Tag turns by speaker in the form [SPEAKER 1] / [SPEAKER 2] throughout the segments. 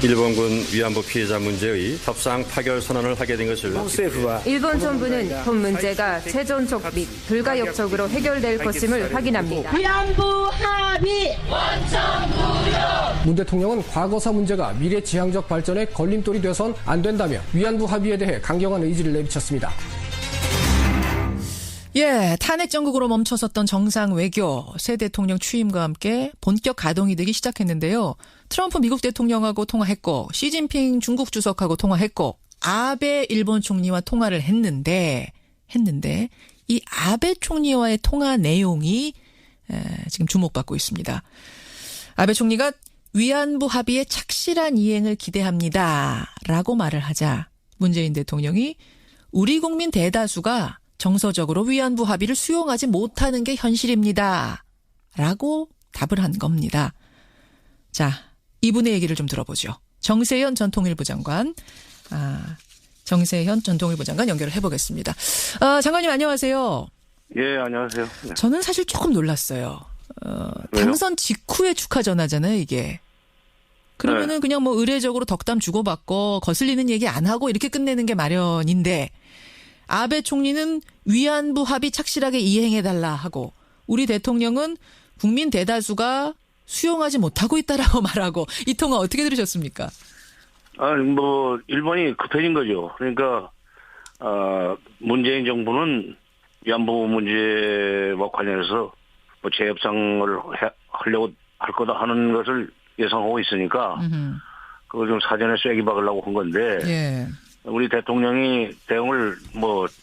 [SPEAKER 1] 일본군 위안부 피해자 문제의 협상 파결 선언을 하게 된 것을
[SPEAKER 2] 일본 정부는 본 문제가 최종적 및 불가역적으로 해결될 것임을 확인합니다.
[SPEAKER 3] 위안부 합의 원천 무효.
[SPEAKER 4] 문 대통령은 과거사 문제가 미래 지향적 발전에 걸림돌이 돼선 안 된다며 위안부 합의에 대해 강경한 의지를 내비쳤습니다.
[SPEAKER 5] 예, 탄핵 정국으로 멈춰섰던 정상 외교 새 대통령 취임과 함께 본격 가동이 되기 시작했는데요. 트럼프 미국 대통령하고 통화했고 시진핑 중국 주석하고 통화했고 아베 일본 총리와 통화를 했는데 이 아베 총리와의 통화 내용이 지금 주목받고 있습니다. 아베 총리가 위안부 합의의 착실한 이행을 기대합니다라고 말을 하자 문재인 대통령이 우리 국민 대다수가 정서적으로 위안부 합의를 수용하지 못하는 게 현실입니다. 라고 답을 한 겁니다. 자, 이분의 얘기를 좀 들어보죠. 정세현 전 통일부 장관. 정세현 전 통일부 장관 연결을 해보겠습니다. 장관님 안녕하세요.
[SPEAKER 6] 예, 안녕하세요. 네.
[SPEAKER 5] 저는 사실 조금 놀랐어요. 당선 직후에 축하 전화잖아요, 이게. 그러면은 그냥 뭐 의례적으로 덕담 주고받고 거슬리는 얘기 안 하고 이렇게 끝내는 게 마련인데 아베 총리는 위안부 합의 착실하게 이행해달라 하고 우리 대통령은 국민 대다수가 수용하지 못하고 있다라고 말하고 이 통화 어떻게 들으셨습니까?
[SPEAKER 6] 일본이 급해진 거죠. 그러니까 문재인 정부는 위안부 문제와 관련해서 재협상을 하려고 할 거다 하는 것을 예상하고 있으니까 그걸 좀 사전에 쐐기 박으려고 한 건데
[SPEAKER 5] 예.
[SPEAKER 6] 우리 대통령이 대응을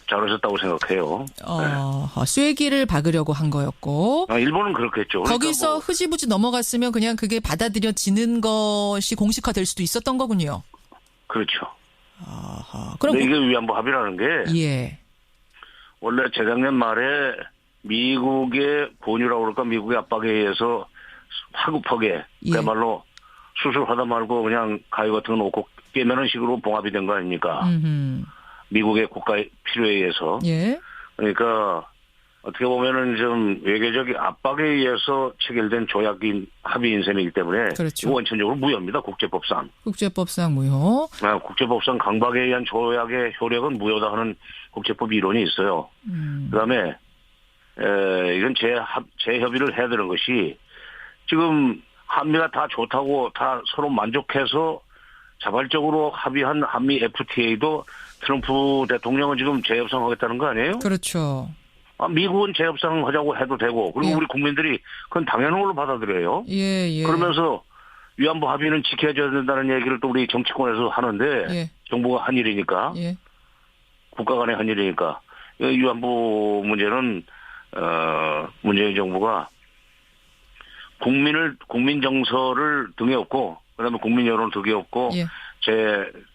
[SPEAKER 6] 잘하셨다고 생각해요.
[SPEAKER 5] 쐐기를 박으려고 한 거였고.
[SPEAKER 6] 일본은 그렇겠죠.
[SPEAKER 5] 거기서
[SPEAKER 6] 그러니까
[SPEAKER 5] 흐지부지 넘어갔으면 그냥 그게 받아들여지는 것이 공식화될 수도 있었던 거군요.
[SPEAKER 6] 그렇죠.
[SPEAKER 5] 그럼
[SPEAKER 6] 근데 이게 위안부 합의라는 게
[SPEAKER 5] 예.
[SPEAKER 6] 원래 재작년 말에 미국의 권유라고 그럴까 미국의 압박에 의해서 화급하게 그야말로 수술하다 말고 그냥 가위 같은 거 놓고 깨매는 식으로 봉합이 된 거 아닙니까? 미국의 국가의 필요에 의해서. 예. 그러니까 어떻게 보면은 좀 외교적 압박에 의해서 체결된 조약인 합의인 셈이기 때문에
[SPEAKER 5] 그렇죠.
[SPEAKER 6] 원천적으로 무효입니다. 국제법상.
[SPEAKER 5] 국제법상 무효.
[SPEAKER 6] 국제법상 강박에 의한 조약의 효력은 무효다 하는 국제법 이론이 있어요. 그다음에 이건 재협의를 해야 되는 것이 지금 한미가 다 좋다고 다 서로 만족해서 자발적으로 합의한 한미 FTA도 트럼프 대통령은 지금 재협상 하겠다는 거 아니에요?
[SPEAKER 5] 그렇죠.
[SPEAKER 6] 미국은 재협상 하자고 해도 되고 그리고 우리 국민들이 그건 당연한 걸로 받아들여요.
[SPEAKER 5] 예.
[SPEAKER 6] 그러면서 위안부 합의는 지켜줘야 된다는 얘기를 또 우리 정치권에서 하는데 정부가 한 일이니까 국가 간의 한 일이니까 위안부 문제는 문재인 정부가 국민 정서를 등에 업고 그다음에 국민 여론을 등에 업고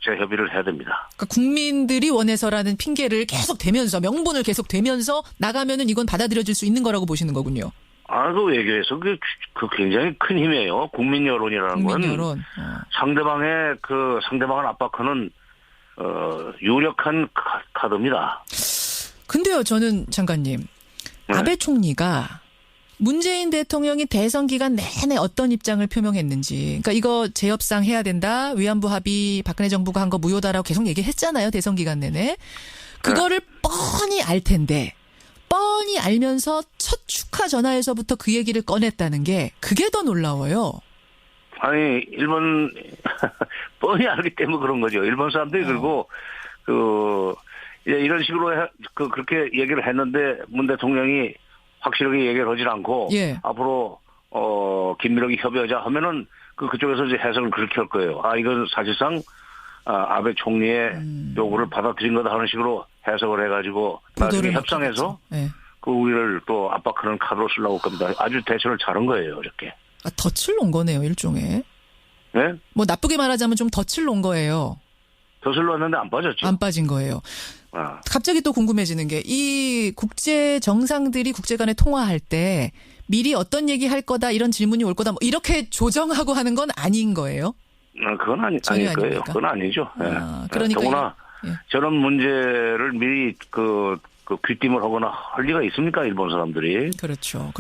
[SPEAKER 6] 재협의를 해야 됩니다.
[SPEAKER 5] 그러니까 국민들이 원해서라는 핑계를 계속 대면서 명분을 계속 대면서 나가면은 이건 받아들여질 수 있는 거라고 보시는 거군요.
[SPEAKER 6] 그 외교에서 그 굉장히 큰 힘이에요. 국민 여론이라는 건 상대방의 상대방을 압박하는 유력한 카드입니다.
[SPEAKER 5] 근데요, 저는 장관님 아베 총리가 문재인 대통령이 대선 기간 내내 어떤 입장을 표명했는지, 그러니까 이거 재협상 해야 된다, 위안부 합의 박근혜 정부가 한 거 무효다라고 계속 얘기했잖아요, 대선 기간 내내. 그거를 뻔히 알 텐데, 뻔히 알면서 첫 축하 전화에서부터 그 얘기를 꺼냈다는 게 그게 더 놀라워요.
[SPEAKER 6] 일본 뻔히 알기 때문에 그런 거죠. 일본 사람들이 그리고 이런 식으로 그렇게 얘기를 했는데 문 대통령이 확실하게 얘기를 하질 않고 앞으로 긴밀하게 협의하자 하면은 그쪽에서 이제 해석을 그렇게 할 거예요. 이건 사실상 아베 총리의 요구를 받아들인 거다 하는 식으로 해석을 해가지고 나중에 협상해서 우리를 또 압박하는 카드로 쓰려고 할 겁니다. 아주 대처를 잘한 거예요, 이렇게.
[SPEAKER 5] 덫을 놓은 거네요, 일종의.
[SPEAKER 6] 네?
[SPEAKER 5] 나쁘게 말하자면 좀 덫을 놓은 거예요.
[SPEAKER 6] 덫을 놓았는데 안 빠졌죠.
[SPEAKER 5] 안 빠진 거예요. 갑자기 또 궁금해지는 게 이 국제 정상들이 국제 간에 통화할 때 미리 어떤 얘기 할 거다 이런 질문이 올 거다 이렇게 조정하고 하는 건 아닌 거예요?
[SPEAKER 6] 그건 아닐 거예요. 그건 아니죠.
[SPEAKER 5] 그러니까
[SPEAKER 6] 더구나 저런 문제를 미리 그 귀띔을 하거나 할 리가 있습니까? 일본 사람들이.
[SPEAKER 5] 그렇죠.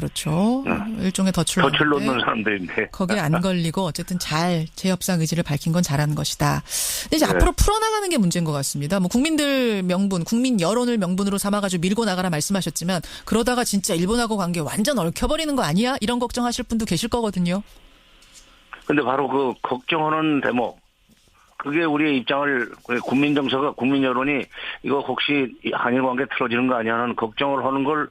[SPEAKER 5] 일종의 덫을
[SPEAKER 6] 놓는 사람들인데.
[SPEAKER 5] 거기에 안 걸리고 어쨌든 잘 재협상 의지를 밝힌 건 잘한 것이다. 근데 이제 앞으로 풀어나가는 게 문제인 것 같습니다. 뭐 국민들 명분, 국민 여론을 명분으로 삼아가지고 밀고 나가라 말씀하셨지만 그러다가 진짜 일본하고 관계 완전 얽혀버리는 거 아니야? 이런 걱정하실 분도 계실 거거든요.
[SPEAKER 6] 근데 바로 그 걱정하는 대목. 그게 우리의 입장을 국민 정서가 국민 여론이 이거 혹시 한일 관계 틀어지는 거 아니야 하는 걱정을 하는 걸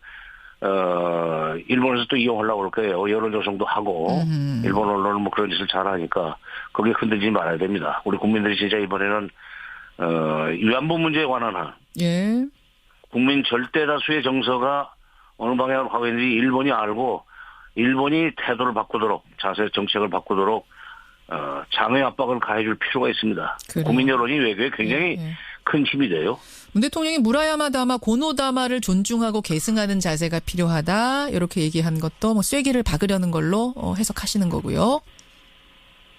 [SPEAKER 6] 일본에서 또 이용하려고 그럴 거예요. 여론 조성도 하고 일본 언론은 뭐 그런 짓을 잘하니까 거기에 흔들리지 말아야 됩니다. 우리 국민들이 진짜 이번에는 위안부 문제에 관한 한
[SPEAKER 5] 예.
[SPEAKER 6] 국민 절대 다수의 정서가 어느 방향으로 가고 있는지 일본이 알고 일본이 태도를 바꾸도록 자세 정책을 바꾸도록 장애 압박을 가해줄 필요가 있습니다.
[SPEAKER 5] 그래요.
[SPEAKER 6] 국민 여론이 외교에 굉장히 큰 힘이 돼요.
[SPEAKER 5] 문 대통령이 무라야마 다마, 고노다마를 존중하고 계승하는 자세가 필요하다. 이렇게 얘기한 것도 뭐 쐐기를 박으려는 걸로 해석하시는 거고요.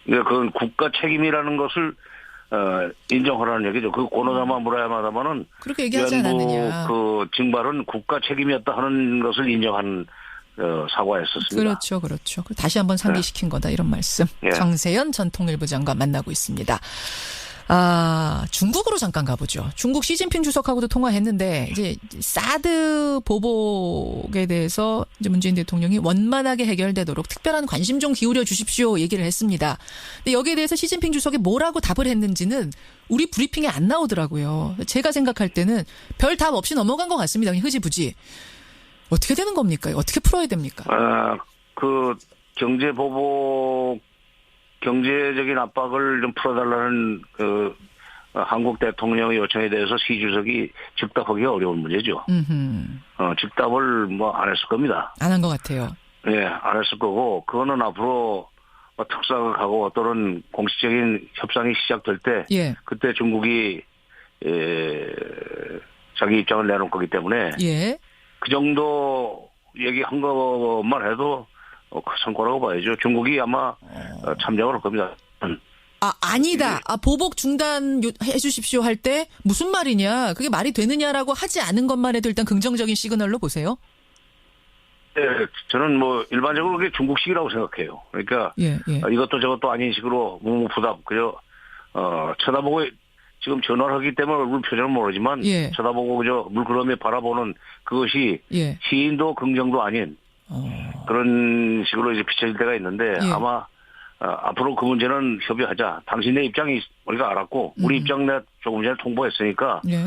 [SPEAKER 6] 네, 그건 국가 책임이라는 것을 인정하라는 얘기죠. 그 고노다마, 무라야마 다마는
[SPEAKER 5] 그렇게 얘기하지 않았느냐.
[SPEAKER 6] 그 징발은 국가 책임이었다 하는 것을 인정한 사과였었습니다.
[SPEAKER 5] 그렇죠. 다시 한번 상기시킨 거다 이런 말씀.
[SPEAKER 6] 예.
[SPEAKER 5] 정세현 전 통일부 장관 만나고 있습니다. 중국으로 잠깐 가보죠. 중국 시진핑 주석하고도 통화했는데 이제 사드 보복에 대해서 이제 문재인 대통령이 원만하게 해결되도록 특별한 관심 좀 기울여 주십시오 얘기를 했습니다. 근데 여기에 대해서 시진핑 주석이 뭐라고 답을 했는지는 우리 브리핑에 안 나오더라고요. 제가 생각할 때는 별 답 없이 넘어간 것 같습니다. 그냥 흐지부지. 어떻게 되는 겁니까? 어떻게 풀어야 됩니까?
[SPEAKER 6] 그 경제적인 압박을 좀 풀어달라는 그 한국 대통령의 요청에 대해서 시 주석이 즉답하기가 어려운 문제죠. 즉답을 뭐 안 했을 겁니다.
[SPEAKER 5] 안 한 것 같아요.
[SPEAKER 6] 예, 안 했을 거고 그거는 앞으로 특사가 가고 어떤 공식적인 협상이 시작될 때
[SPEAKER 5] 예.
[SPEAKER 6] 그때 중국이 자기 입장을 내놓을 거기 때문에
[SPEAKER 5] 예.
[SPEAKER 6] 그 정도 얘기한 것만 해도 그 성과라고 봐야죠. 중국이 아마 참작을 할 겁니다.
[SPEAKER 5] 아니다. 보복 중단해 주십시오 할 때 무슨 말이냐. 그게 말이 되느냐라고 하지 않은 것만 해도 일단 긍정적인 시그널로 보세요.
[SPEAKER 6] 네, 저는 뭐 일반적으로 그게 중국식이라고 생각해요. 그러니까
[SPEAKER 5] 예.
[SPEAKER 6] 이것도 저것도 아닌 식으로 무무부답 그저 쳐다보고 지금 전화를 하기 때문에 얼굴 표정은 모르지만
[SPEAKER 5] 예.
[SPEAKER 6] 쳐다보고 그저 물끄러미 바라보는 그것이
[SPEAKER 5] 예.
[SPEAKER 6] 시인도 긍정도 아닌 그런 식으로 이제 비춰질 때가 있는데
[SPEAKER 5] 예.
[SPEAKER 6] 아마 앞으로 그 문제는 협의하자. 당신의 입장이 우리가 알았고 우리 입장 내가 조금 전에 통보했으니까
[SPEAKER 5] 예.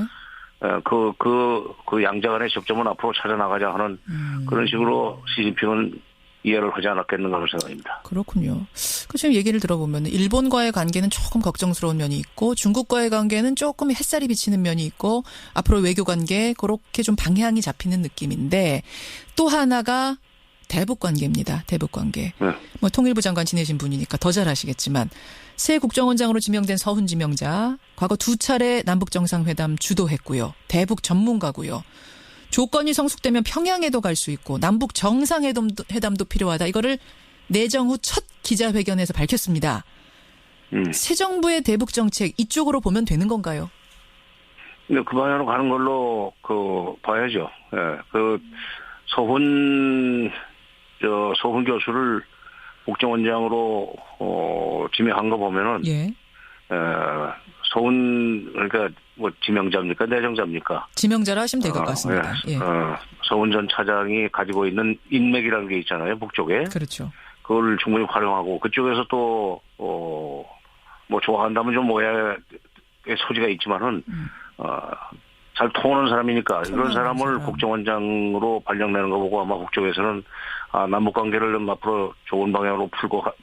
[SPEAKER 6] 그 양자 간의 접점은 앞으로 찾아나가자 하는 그런 식으로 시진핑은 이해를 하지 않았겠는가 하는 생각입니다.
[SPEAKER 5] 그렇군요. 그 지금 얘기를 들어보면 일본과의 관계는 조금 걱정스러운 면이 있고 중국과의 관계는 조금 햇살이 비치는 면이 있고 앞으로 외교 관계 그렇게 좀 방향이 잡히는 느낌인데 또 하나가 대북 관계입니다. 대북 관계.
[SPEAKER 6] 네.
[SPEAKER 5] 뭐 통일부 장관 지내신 분이니까 더 잘 아시겠지만 새 국정원장으로 지명된 서훈 지명자 과거 2차례 남북 정상회담 주도했고요. 대북 전문가고요. 조건이 성숙되면 평양에도 갈 수 있고 남북 정상회담도 필요하다. 이거를 내정 후 첫 기자회견에서 밝혔습니다. 새 정부의 대북 정책 이쪽으로 보면 되는 건가요?
[SPEAKER 6] 네, 그 방향으로 가는 걸로 봐야죠. 예, 서훈 교수를 국정원장으로 지명한 거 보면은
[SPEAKER 5] 예.
[SPEAKER 6] 서훈 그러니까 뭐 지명자입니까 내정자입니까?
[SPEAKER 5] 지명자라 하시면 될 것 같습니다. 예.
[SPEAKER 6] 서훈 전 차장이 가지고 있는 인맥이라는 게 있잖아요, 북쪽에.
[SPEAKER 5] 그렇죠.
[SPEAKER 6] 그걸 충분히 활용하고 그쪽에서 또 뭐 좋아한다면 좀 오해의 소지가 있지만은 잘 통하는 사람이니까 이런 사람을 국정원장으로 발령내는 거 보고 아마 북쪽에서는 남북 관계를 앞으로 좋은 방향으로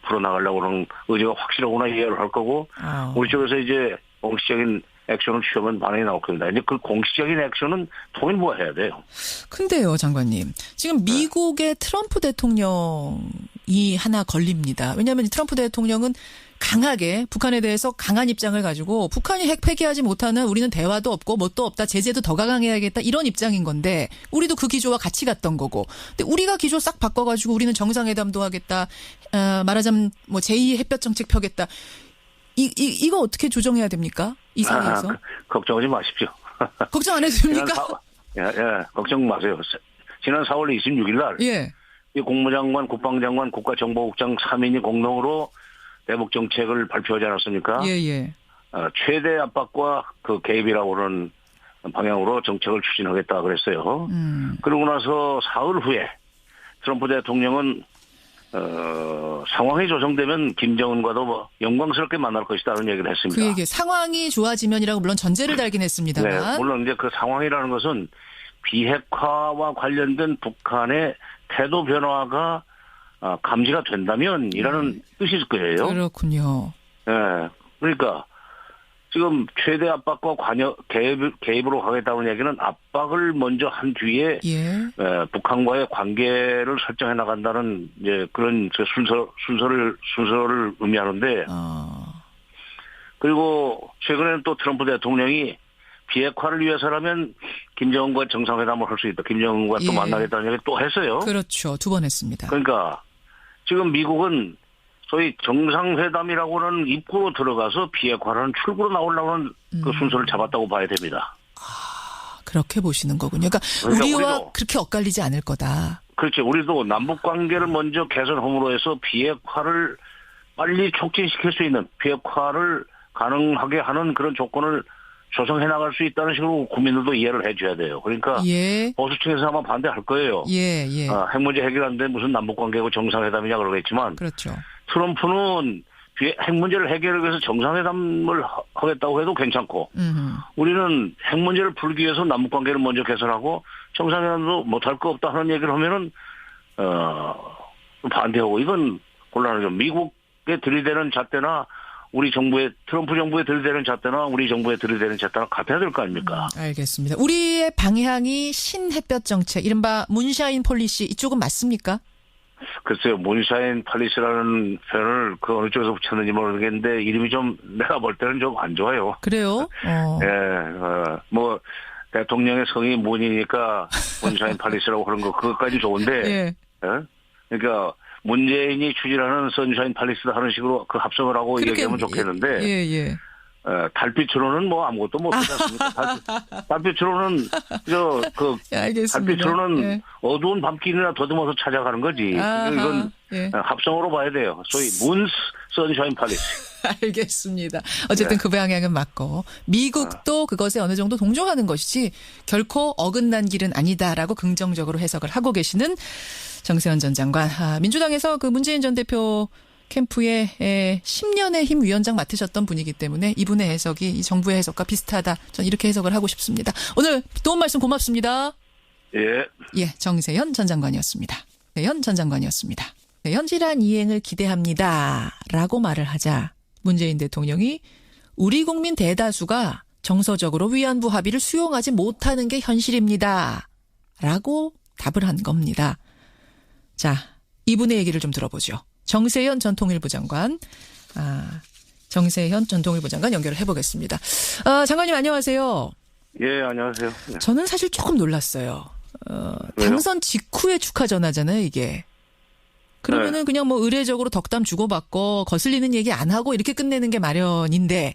[SPEAKER 6] 풀어나가려고 하는 의지가 확실하구나 이해를 할 거고 우리 쪽에서 이제 공식적인 액션을 취하면 반응이 나올 겁니다. 이제 그 공식적인 액션은 통일부가 해야 돼요.
[SPEAKER 5] 근데요, 장관님. 지금 미국의 트럼프 대통령이 하나 걸립니다. 왜냐하면 트럼프 대통령은 강하게 북한에 대해서 강한 입장을 가지고 북한이 핵 폐기하지 못하는 우리는 대화도 없고 뭣도 없다. 제재도 더 강화해야겠다. 이런 입장인 건데 우리도 그 기조와 같이 갔던 거고. 근데 우리가 기조 싹 바꿔가지고 우리는 정상회담도 하겠다. 말하자면 뭐 제2 햇볕 정책 펴겠다. 이거 어떻게 조정해야 됩니까? 이 상황에서.
[SPEAKER 6] 걱정하지 마십시오.
[SPEAKER 5] 걱정 안 해도 됩니까?
[SPEAKER 6] 걱정 마세요. 지난 4월 26일 날
[SPEAKER 5] 예.
[SPEAKER 6] 이 국무장관, 국방장관, 국가정보국장 3인이 공동으로 대북 정책을 발표하지 않았습니까?
[SPEAKER 5] 예.
[SPEAKER 6] 최대 압박과 그 개입이라고 하는 방향으로 정책을 추진하겠다 그랬어요. 그러고 나서 사흘 후에 트럼프 대통령은 상황이 조성되면 김정은과도 영광스럽게 만날 것이다라는 얘기를 했습니다.
[SPEAKER 5] 그 얘기 상황이 좋아지면이라고 물론 전제를 달긴 했습니다만.
[SPEAKER 6] 네, 물론 이제 그 상황이라는 것은 비핵화와 관련된 북한의 태도 변화가 감지가 된다면이라는 뜻일 거예요.
[SPEAKER 5] 그렇군요.
[SPEAKER 6] 네, 그러니까 지금 최대 압박과 개입으로 가겠다는 얘기는 압박을 먼저 한 뒤에 북한과의 관계를 설정해 나간다는 이제 그런 순서를 의미하는데 그리고 최근에는 또 트럼프 대통령이 비핵화를 위해서라면 김정은과 정상회담을 할 수 있다. 김정은과 또 만나겠다는 얘기 또 했어요.
[SPEAKER 5] 그렇죠. 2번 했습니다.
[SPEAKER 6] 그러니까 지금 미국은 소위 정상회담이라고는 입구로 들어가서 비핵화라는 출구로 나오려는 그 순서를 잡았다고 봐야 됩니다.
[SPEAKER 5] 그렇게 보시는 거군요. 그러니까 우리와 우리도 그렇게 엇갈리지 않을 거다.
[SPEAKER 6] 그렇죠. 우리도 남북관계를 먼저 개선함으로 해서 비핵화를 빨리 촉진시킬 수 있는 비핵화를 가능하게 하는 그런 조건을 조성해 나갈 수 있다는 식으로 국민들도 이해를 해줘야 돼요. 그러니까 보수층에서 아마 반대할 거예요. 핵 문제 해결하는데 무슨 남북관계고 정상회담이냐 그러겠지만
[SPEAKER 5] 그렇죠.
[SPEAKER 6] 트럼프는 핵 문제를 해결하기 위해서 정상회담을 하겠다고 해도 괜찮고 우리는 핵 문제를 풀기 위해서 남북관계를 먼저 개선하고 정상회담도 못할 거 없다 하는 얘기를 하면은 반대하고 이건 곤란하죠. 미국에 들이대는 잣대나 우리 정부의 트럼프 정부에 들이대는 잣대나 우리 정부에 들이대는 잣대나 같아야 될 거 아닙니까?
[SPEAKER 5] 알겠습니다. 우리의 방향이 신햇볕 정책, 이른바 문샤인 폴리시 이쪽은 맞습니까?
[SPEAKER 6] 글쎄요. 문샤인 폴리시라는 표현을 그 어느 쪽에서 붙였는지 모르겠는데 이름이 좀 내가 볼 때는 좀 안 좋아요.
[SPEAKER 5] 그래요?
[SPEAKER 6] 뭐 대통령의 성이 문이니까 문샤인 폴리시라고 하는 거 그것까지 좋은데 그러니까 문재인이 추진하는 선샤인 팔리스다 하는 식으로 그 합성을 하고 얘기하면 좋겠는데 달빛으로는 뭐 아무것도 못하지 않습니까? 달빛으로는 달빛으로는 어두운 밤길이나 더듬어서 찾아가는 거지. 이건 합성으로 봐야 돼요. 소위 문 선샤인 팔리스.
[SPEAKER 5] 알겠습니다. 어쨌든 그 방향은 맞고 미국도 그것에 어느 정도 동조하는 것이지 결코 어긋난 길은 아니다라고 긍정적으로 해석을 하고 계시는 정세현 전 장관. 민주당에서 그 문재인 전 대표 캠프의 10년의 힘 위원장 맡으셨던 분이기 때문에 이분의 해석이 이 정부의 해석과 비슷하다. 전 이렇게 해석을 하고 싶습니다. 오늘 도움 말씀 고맙습니다. 정세현 전 장관이었습니다. 현실한 이행을 기대합니다. 라고 말을 하자 문재인 대통령이 우리 국민 대다수가 정서적으로 위안부 합의를 수용하지 못하는 게 현실입니다. 라고 답을 한 겁니다. 자, 이분의 얘기를 좀 들어보죠. 정세현 전 통일부 장관. 정세현 전 통일부 장관 연결을 해보겠습니다. 장관님 안녕하세요.
[SPEAKER 6] 안녕하세요.
[SPEAKER 5] 저는 사실 조금 놀랐어요. 당선 직후에 축하 전화잖아요, 이게. 그러면은 그냥 뭐 의례적으로 덕담 주고받고 거슬리는 얘기 안 하고 이렇게 끝내는 게 마련인데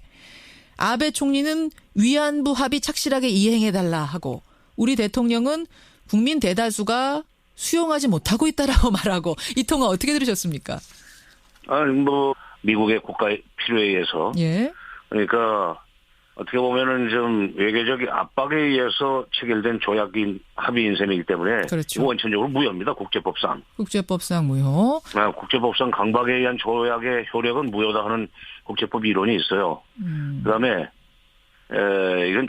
[SPEAKER 5] 아베 총리는 위안부 합의 착실하게 이행해달라 하고 우리 대통령은 국민 대다수가 수용하지 못하고 있다라고 말하고 이 통화 어떻게 들으셨습니까?
[SPEAKER 6] 뭐 미국의 국가 필요에 의해서 그러니까 어떻게 보면은 좀 외교적 압박에 의해서 체결된 조약인 합의인 셈이기 때문에
[SPEAKER 5] 그렇죠.
[SPEAKER 6] 원천적으로 무효입니다. 국제법상 무효. 국제법상 강박에 의한 조약의 효력은 무효다 하는 국제법 이론이 있어요. 그다음에 이건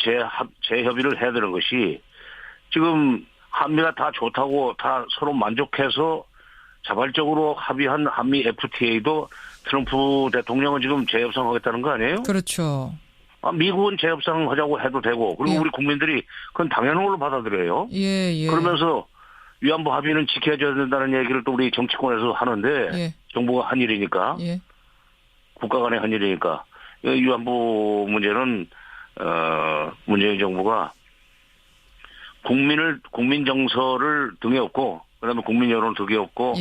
[SPEAKER 6] 재협의를 해야 되는 것이 지금 한미가 다 좋다고 다 서로 만족해서 자발적으로 합의한 한미 FTA도 트럼프 대통령은 지금 재협상하겠다는 거 아니에요?
[SPEAKER 5] 그렇죠.
[SPEAKER 6] 미국은 재협상하자고 해도 되고 그리고 우리 국민들이 그건 당연한 걸로 받아들여요. 그러면서 위안부 합의는 지켜줘야 된다는 얘기를 또 우리 정치권에서 하는데 정부가 한 일이니까 국가 간의 한 일이니까 위안부 문제는 문재인 정부가 국민 정서를 등에 업고 그다음에 국민 여론을 등에 업고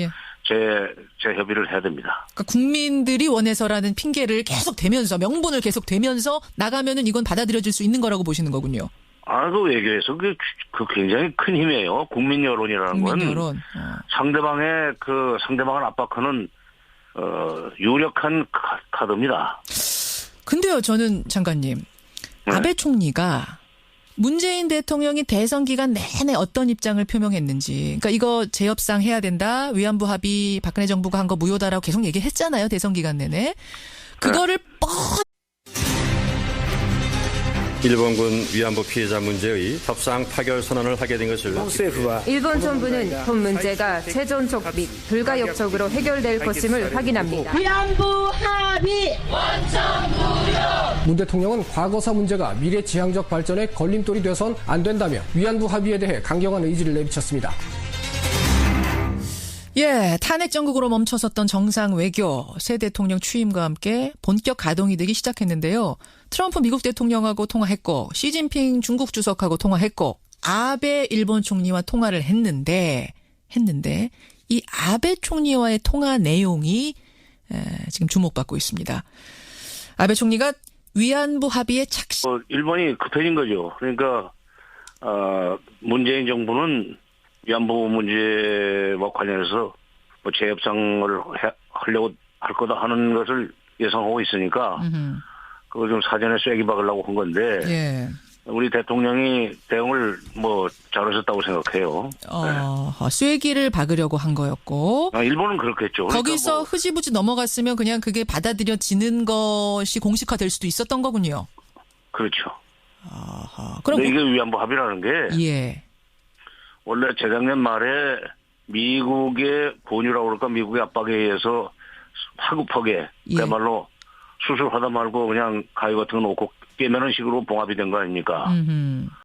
[SPEAKER 6] 재협의를 해야 됩니다.
[SPEAKER 5] 그러니까 국민들이 원해서라는 핑계를 계속 대면서 명분을 계속 대면서 나가면은 이건 받아들여질 수 있는 거라고 보시는 거군요.
[SPEAKER 6] 그 외교에서 그 굉장히 큰 힘이에요. 국민 여론이라는 건
[SPEAKER 5] 국민 여론.
[SPEAKER 6] 상대방을 압박하는 유력한 카드입니다.
[SPEAKER 5] 근데요, 저는 장관님,
[SPEAKER 6] 네.
[SPEAKER 5] 아베 총리가 문재인 대통령이 대선 기간 내내 어떤 입장을 표명했는지, 그러니까 이거 재협상 해야 된다, 위안부 합의 박근혜 정부가 한 거 무효다라고 계속 얘기했잖아요, 대선 기간 내내. 그거를
[SPEAKER 1] 일본군 위안부 피해자 문제의 협상 파결 선언을 하게 된 것을
[SPEAKER 2] 일본 정부는 본 문제가 최종적 및 불가역적으로 해결될 것임을 확인합니다.
[SPEAKER 3] 위안부 합의
[SPEAKER 4] 문 대통령은 과거사 문제가 미래 지향적 발전에 걸림돌이 돼선 안 된다며 위안부 합의에 대해 강경한 의지를 내비쳤습니다.
[SPEAKER 5] 예, 탄핵 정국으로 멈춰섰던 정상 외교 새 대통령 취임과 함께 본격 가동이 되기 시작했는데요. 트럼프 미국 대통령하고 통화했고, 시진핑 중국 주석하고 통화했고, 아베 일본 총리와 통화를 했는데 이 아베 총리와의 통화 내용이 지금 주목받고 있습니다. 아베 총리가 위안부 합의에
[SPEAKER 6] 일본이 급해진 거죠. 그러니까 문재인 정부는 위안부 문제와 관련해서 뭐 재협상을 하려고 할 거다 하는 것을 예상하고 있으니까 그걸 좀 사전에 쐐기 박으려고 한 건데
[SPEAKER 5] 예.
[SPEAKER 6] 우리 대통령이 대응을 잘하셨다고 생각해요.
[SPEAKER 5] 쐐기를 박으려고 한 거였고.
[SPEAKER 6] 일본은 그렇겠죠.
[SPEAKER 5] 거기서
[SPEAKER 6] 그러니까
[SPEAKER 5] 흐지부지 넘어갔으면 그냥 그게 받아들여지는 것이 공식화될 수도 있었던 거군요.
[SPEAKER 6] 그렇죠.
[SPEAKER 5] 그럼
[SPEAKER 6] 근데 이게 위안부 합의라는 게
[SPEAKER 5] 예.
[SPEAKER 6] 원래 재작년 말에 미국의 권유라고 그럴까 미국의 압박에 의해서 하급하게 그야말로 수술하다 말고 그냥 가위 같은 거 놓고 깨매는 식으로 봉합이 된 거 아닙니까?